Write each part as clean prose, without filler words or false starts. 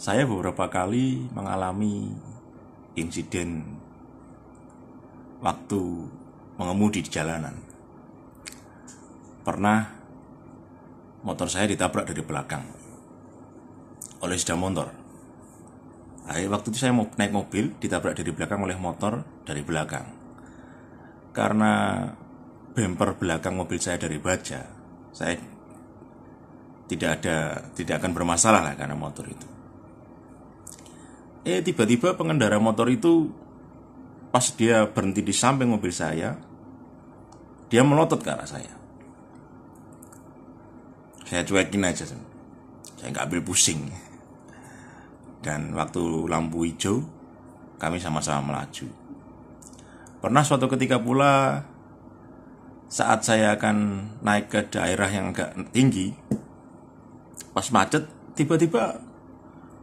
Saya beberapa kali mengalami insiden waktu mengemudi di jalanan. Pernah motor saya ditabrak dari belakang oleh sepeda motor. Waktu itu saya mau naik mobil, ditabrak dari belakang oleh motor dari belakang. Karena bumper belakang mobil saya dari baja, saya tidak akan bermasalah lah karena motor itu. Tiba-tiba pengendara motor itu pas dia berhenti di samping mobil saya, dia melotot ke arah saya. Saya cuekin aja, saya nggak ambil pusing. Dan waktu lampu hijau, kami sama-sama melaju. Pernah suatu ketika pula, saat saya akan naik ke daerah yang agak tinggi, pas macet, tiba-tiba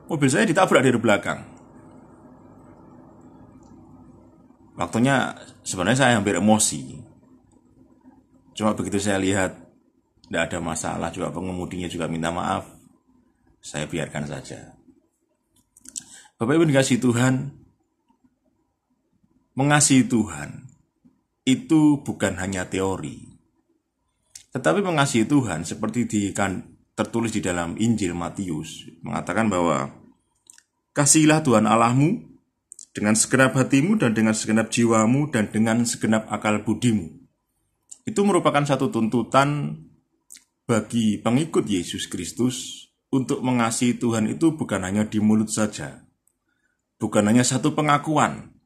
mobil saya ditabrak dari belakang. Waktunya sebenarnya saya hampir emosi. Cuma begitu saya lihat tidak ada masalah, juga pengemudinya juga minta maaf, saya biarkan saja. Bapak Ibu dikasihi Tuhan, mengasihi Tuhan itu bukan hanya teori, tetapi mengasihi Tuhan seperti tertulis di dalam Injil Matius, mengatakan bahwa kasihilah Tuhan Allahmu dengan segenap hatimu dan dengan segenap jiwamu dan dengan segenap akal budimu. Itu merupakan satu tuntutan bagi pengikut Yesus Kristus untuk mengasihi Tuhan. Itu bukan hanya di mulut saja, bukan hanya satu pengakuan,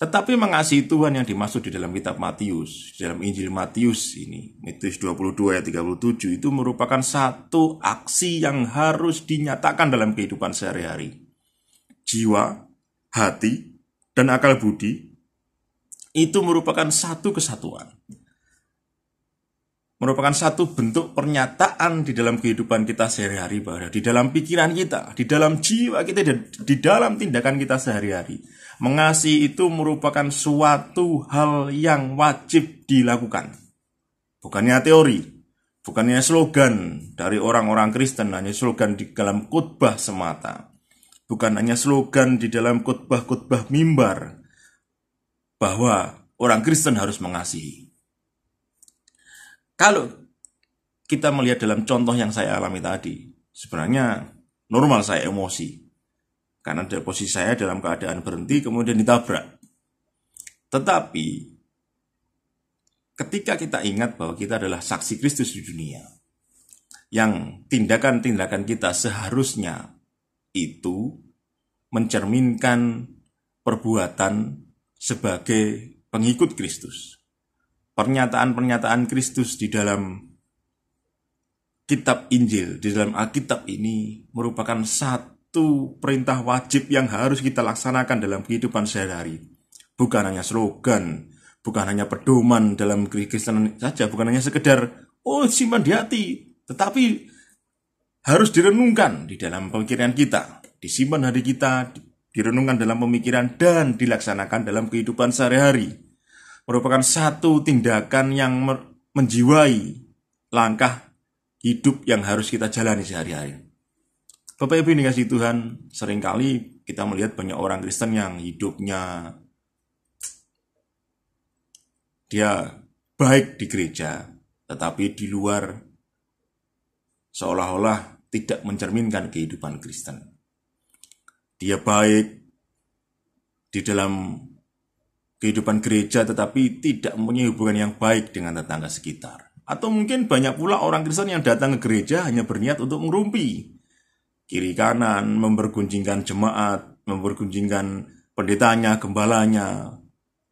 tetapi mengasihi Tuhan yang dimaksud di dalam kitab Matius, di dalam Injil Matius ini, Matius 22 ayat 37, itu merupakan satu aksi yang harus dinyatakan dalam kehidupan sehari-hari. Jiwa, hati, dan akal budi itu merupakan satu kesatuan, merupakan satu bentuk pernyataan di dalam kehidupan kita sehari-hari, bahwa di dalam pikiran kita, di dalam jiwa kita, dan di dalam tindakan kita sehari-hari, mengasihi itu merupakan suatu hal yang wajib dilakukan. Bukannya teori, bukannya slogan dari orang-orang Kristen, hanya slogan di dalam khotbah semata. Bukan hanya slogan di dalam khotbah-khotbah mimbar bahwa orang Kristen harus mengasihi. Kalau kita melihat dalam contoh yang saya alami tadi, sebenarnya normal saya emosi. Karena dari posisi saya dalam keadaan berhenti kemudian ditabrak. Tetapi ketika kita ingat bahwa kita adalah saksi Kristus di dunia, yang tindakan-tindakan kita seharusnya itu mencerminkan perbuatan sebagai pengikut Kristus. Pernyataan-pernyataan Kristus di dalam kitab Injil, di dalam Alkitab ini merupakan satu perintah wajib yang harus kita laksanakan dalam kehidupan sehari-hari. Bukan hanya slogan, bukan hanya pedoman dalam Kristen saja, bukan hanya sekedar simpan di hati, tetapi harus direnungkan di dalam pemikiran kita, disimpan hati kita, direnungkan dalam pemikiran, dan dilaksanakan dalam kehidupan sehari-hari. Merupakan satu tindakan yang menjiwai langkah hidup yang harus kita jalani sehari-hari. Bapak Ibu dikasihi Tuhan, seringkali kita melihat banyak orang Kristen yang hidupnya dia baik di gereja, tetapi di luar seolah-olah tidak mencerminkan kehidupan Kristen. Dia baik di dalam kehidupan gereja, tetapi tidak mempunyai hubungan yang baik dengan tetangga sekitar. Atau mungkin banyak pula orang Kristen yang datang ke gereja hanya berniat untuk mengerumpi kiri kanan, mempergunjingkan jemaat, mempergunjingkan pendetanya, gembalanya,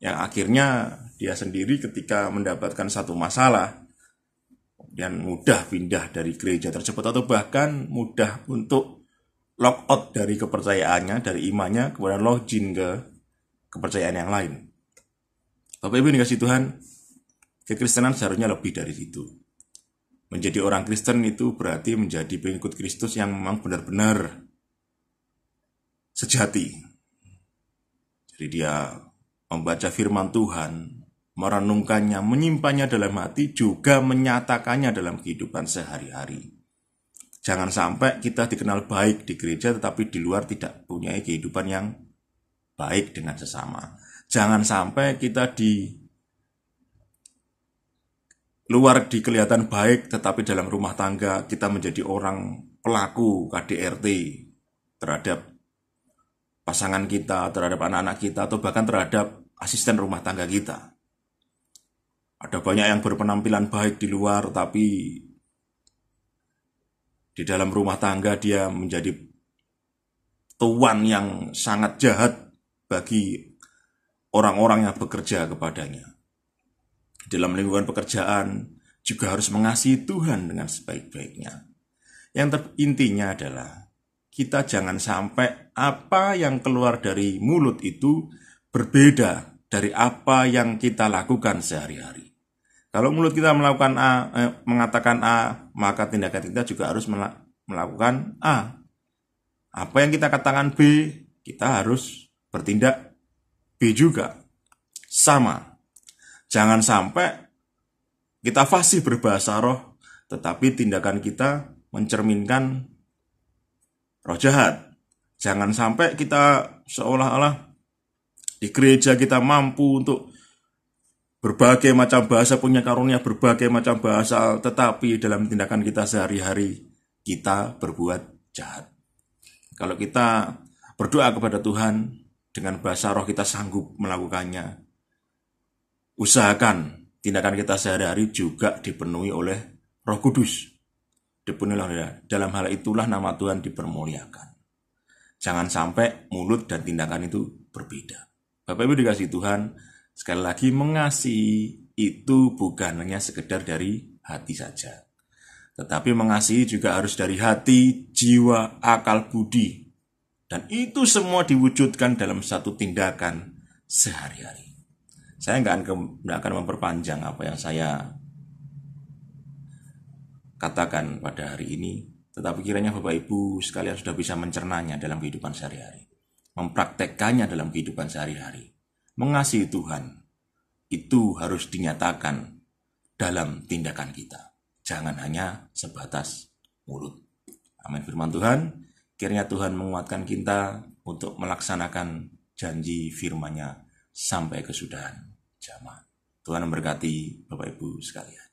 yang akhirnya dia sendiri ketika mendapatkan satu masalah dan mudah pindah dari gereja tersebut, atau bahkan mudah untuk lock out dari kepercayaannya, dari imannya, kemudian login ke kepercayaan yang lain. Bapak Ibu dikasihi Tuhan, kekristenan seharusnya lebih dari itu. Menjadi orang Kristen itu berarti menjadi pengikut Kristus yang memang benar-benar sejati. Jadi dia membaca firman Tuhan, merenungkannya, menyimpannya dalam hati, juga menyatakannya dalam kehidupan sehari-hari. Jangan sampai kita dikenal baik di gereja tetapi di luar tidak punya kehidupan yang baik dengan sesama. Jangan sampai kita di luar kelihatan baik tetapi dalam rumah tangga kita menjadi orang pelaku KDRT terhadap pasangan kita, terhadap anak-anak kita, atau bahkan terhadap asisten rumah tangga kita. Ada banyak yang berpenampilan baik di luar tapi di dalam rumah tangga dia menjadi tuan yang sangat jahat bagi orang-orang yang bekerja kepadanya. Dalam lingkungan pekerjaan juga harus mengasihi Tuhan dengan sebaik-baiknya. Yang intinya adalah kita jangan sampai apa yang keluar dari mulut itu berbeda dari apa yang kita lakukan sehari-hari. Kalau mulut kita mengatakan A, maka tindakan kita juga harus melakukan A. Apa yang kita katakan B, kita harus bertindak B juga. Sama. Jangan sampai kita fasih berbahasa roh, tetapi tindakan kita mencerminkan roh jahat. Jangan sampai kita seolah-olah di gereja kita mampu untuk berbagai macam bahasa, punya karunia berbagai macam bahasa, tetapi dalam tindakan kita sehari-hari kita berbuat jahat. Kalau kita berdoa kepada Tuhan dengan bahasa roh kita sanggup melakukannya, usahakan tindakan kita sehari-hari juga dipenuhi oleh Roh Kudus. Dalam hal itulah nama Tuhan dipermuliakan. Jangan sampai mulut dan tindakan itu berbeda. Bapak Ibu dikasihi Tuhan, sekali lagi mengasihi itu bukan hanya sekedar dari hati saja. Tetapi mengasihi juga harus dari hati, jiwa, akal, budi. Dan itu semua diwujudkan dalam satu tindakan sehari-hari. Saya nggak akan memperpanjang apa yang saya katakan pada hari ini. Tetapi kiranya Bapak Ibu sekalian sudah bisa mencernanya dalam kehidupan sehari-hari. Mempraktekkannya dalam kehidupan sehari-hari. Mengasihi Tuhan itu harus dinyatakan dalam tindakan kita. Jangan hanya sebatas mulut. Amin firman Tuhan. Kiranya Tuhan menguatkan kita untuk melaksanakan janji firman-Nya sampai kesudahan zaman. Tuhan memberkati Bapak Ibu sekalian.